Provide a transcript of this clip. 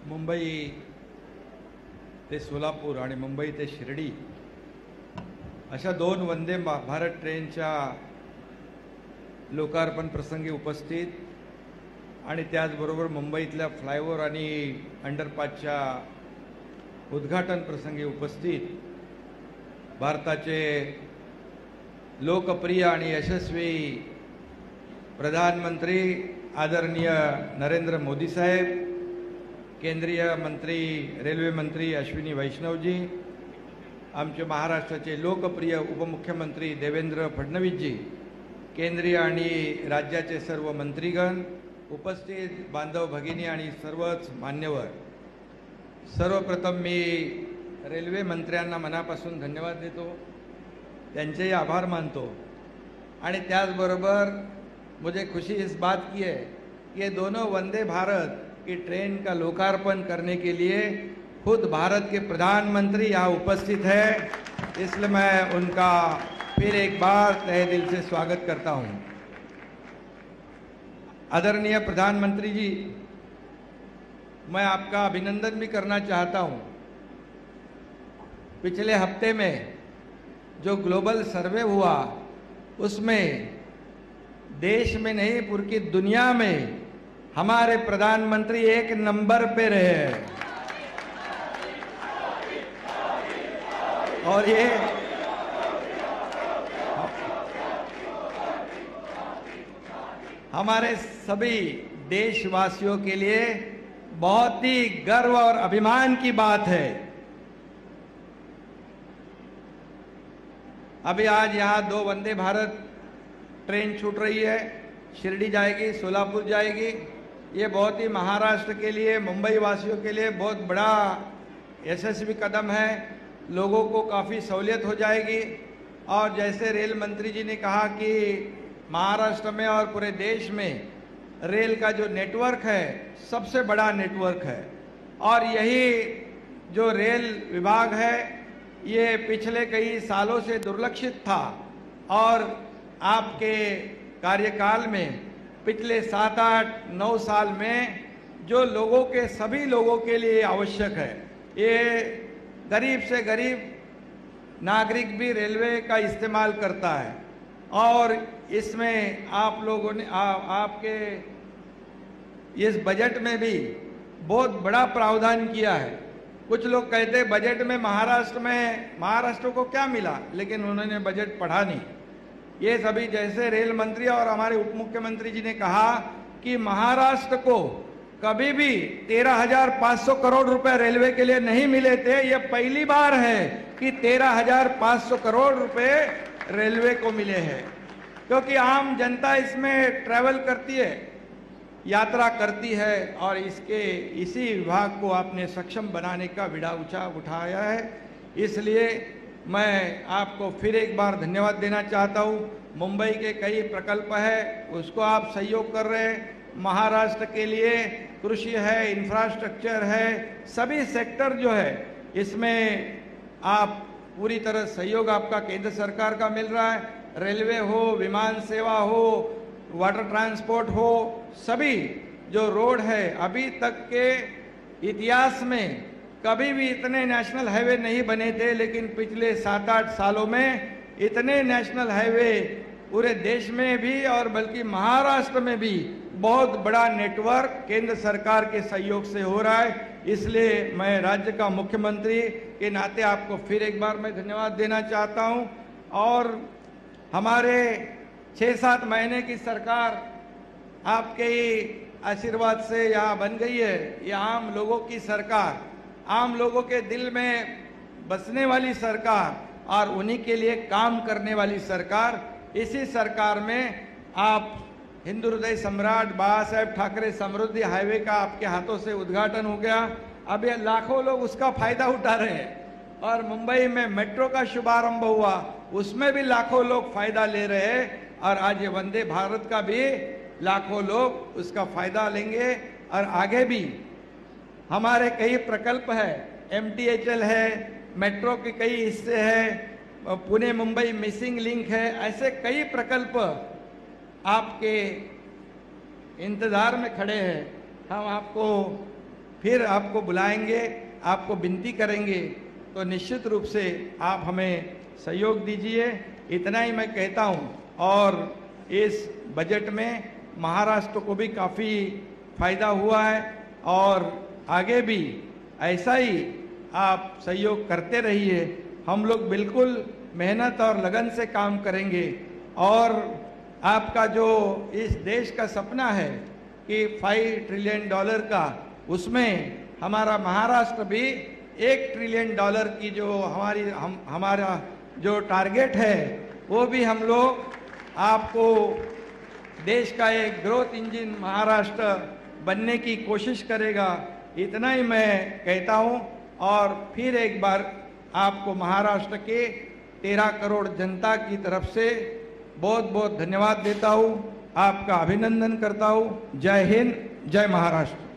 मुंबई ते सोलापूर आणि मुंबई ते शिर्डी अशा 2 वंदे भारत ट्रेनच्या लोकार्पण प्रसंगी उपस्थित आणि त्याचबरोबर मुंबईतल्या फ्लायओव्हर आणि अंडरपासच्या उद्घाटन प्रसंगी उपस्थित भारताचे लोकप्रिय आणि यशस्वी प्रधानमंत्री आदरणीय नरेंद्र मोदी साहेब, केंद्रीय मंत्री रेल्वे मंत्री अश्विनी वैष्णवजी, आमचे महाराष्ट्राचे लोकप्रिय उपमुख्यमंत्री देवेंद्र फडणवीसजी, केंद्रीय आणि राज्याचे सर्व मंत्रीगण, उपस्थित बांधव भगिनी आणि सर्वच मान्यवर, सर्वप्रथम मी रेल्वे मंत्र्यांना मनापासून धन्यवाद देतो, त्यांचेही आभार मानतो आणि त्याचबरोबर मुझे खुशी इस बात की है कि ये दोनों वंदे भारत की ट्रेन का लोकार्पण करने के लिए खुद भारत के प्रधानमंत्री यहाँ उपस्थित है, इसलिए मैं उनका फिर एक बार तहे दिल से स्वागत करता हूँ। आदरणीय प्रधानमंत्री जी, मैं आपका अभिनंदन भी करना चाहता हूँ। पिछले हफ्ते में जो ग्लोबल सर्वे हुआ उसमें देश में नहीं पूरी दुनिया में हमारे प्रधानमंत्री 1 नंबर पे रहे हैं और ये हमारे सभी देशवासियों के लिए बहुत ही गर्व और अभिमान की बात है। अभी आज यहाँ 2 वंदे भारत ट्रेन छूट रही है, शिरडी जाएगी, सोलापुर जाएगी। ये बहुत ही महाराष्ट्र के लिए, मुंबई वासियों के लिए बहुत बड़ा यशस्वी कदम है। लोगों को काफ़ी सहूलियत हो जाएगी और जैसे रेल मंत्री जी ने कहा कि महाराष्ट्र में और पूरे देश में रेल का जो नेटवर्क है सबसे बड़ा नेटवर्क है और यही जो रेल विभाग है ये पिछले कई सालों से दुर्लक्षित था और आपके कार्यकाल में पिछले 7, 8, 9 साल में जो लोगों के सभी लोगों के लिए आवश्यक है, ये गरीब से गरीब नागरिक भी रेलवे का इस्तेमाल करता है और इसमें आप लोगों ने आपके इस बजट में भी बहुत बड़ा प्रावधान किया है। कुछ लोग कहते हैं बजट में महाराष्ट्र को क्या मिला, लेकिन उन्होंने बजट पढ़ा नहीं। ये सभी जैसे रेल मंत्री और हमारे उप मुख्यमंत्री जी ने कहा कि महाराष्ट्र को कभी भी 13,500 करोड़ रुपए रेलवे के लिए नहीं मिले थे। ये पहली बार है कि 13,500 करोड़ रुपए रेलवे को मिले हैं, क्योंकि आम जनता इसमें ट्रैवल करती है, यात्रा करती है और इसी विभाग को आपने सक्षम बनाने का बीड़ा उठाया है। इसलिए मैं आपको फिर एक बार धन्यवाद देना चाहता हूँ। मुंबई के कई प्रकल्प है, उसको आप सहयोग कर रहे हैं। महाराष्ट्र के लिए कृषि है, इंफ्रास्ट्रक्चर है, सभी सेक्टर जो है इसमें आप पूरी तरह सहयोग आपका केंद्र सरकार का मिल रहा है। रेलवे हो, विमान सेवा हो, वाटर ट्रांसपोर्ट हो, सभी जो रोड है, अभी तक के इतिहास में कभी भी इतने नेशनल हाईवे नहीं बने थे, लेकिन पिछले 7, 8 सालों में इतने नेशनल हाईवे पूरे देश में भी और बल्कि महाराष्ट्र में भी बहुत बड़ा नेटवर्क केंद्र सरकार के सहयोग से हो रहा है। इसलिए मैं राज्य का मुख्यमंत्री के नाते आपको फिर एक बार मैं धन्यवाद देना चाहता हूं और हमारे 6-7 महीने की सरकार आपके ही आशीर्वाद से यहाँ बन गई है। ये आम लोगों की सरकार, आम लोगों के दिल में बसने वाली सरकार और उन्हीं के लिए काम करने वाली सरकार। इसी सरकार में आप हिंदू हृदय सम्राट बाबा साहेब ठाकरे समृद्धि हाईवे का आपके हाथों से उद्घाटन हो गया। अब ये लाखों लोग उसका फायदा उठा रहे हैं और मुंबई में मेट्रो का शुभारंभ हुआ, उसमें भी लाखों लोग फायदा ले रहे हैं और आज ये वंदे भारत का भी लाखों लोग उसका फायदा लेंगे। और आगे भी हमारे कई प्रकल्प है, MTHL है, मेट्रो के कई हिस्से हैं, पुणे मुंबई मिसिंग लिंक है, ऐसे कई प्रकल्प आपके इंतजार में खड़े हैं। हम आपको फिर आपको बुलाएंगे, आपको विनती करेंगे, तो निश्चित रूप से आप हमें सहयोग दीजिए। इतना ही मैं कहता हूं। और इस बजट में महाराष्ट्र को भी काफ़ी फायदा हुआ है और आगे भी ऐसा ही आप सहयोग करते रहिए। हम लोग बिल्कुल मेहनत और लगन से काम करेंगे और आपका जो इस देश का सपना है कि $5 ट्रिलियन का, उसमें हमारा महाराष्ट्र भी $1 ट्रिलियन की जो हमारा जो टारगेट है, वो भी हम लोग आपको देश का एक ग्रोथ इंजन महाराष्ट्र बनने की कोशिश करेगा। इतना ही मैं कहता हूं और फिर एक बार आपको महाराष्ट्र के 13 करोड़ जनता की तरफ से बहुत बहुत धन्यवाद देता हूं, आपका अभिनंदन करता हूं। जय हिंद, जय महाराष्ट्र।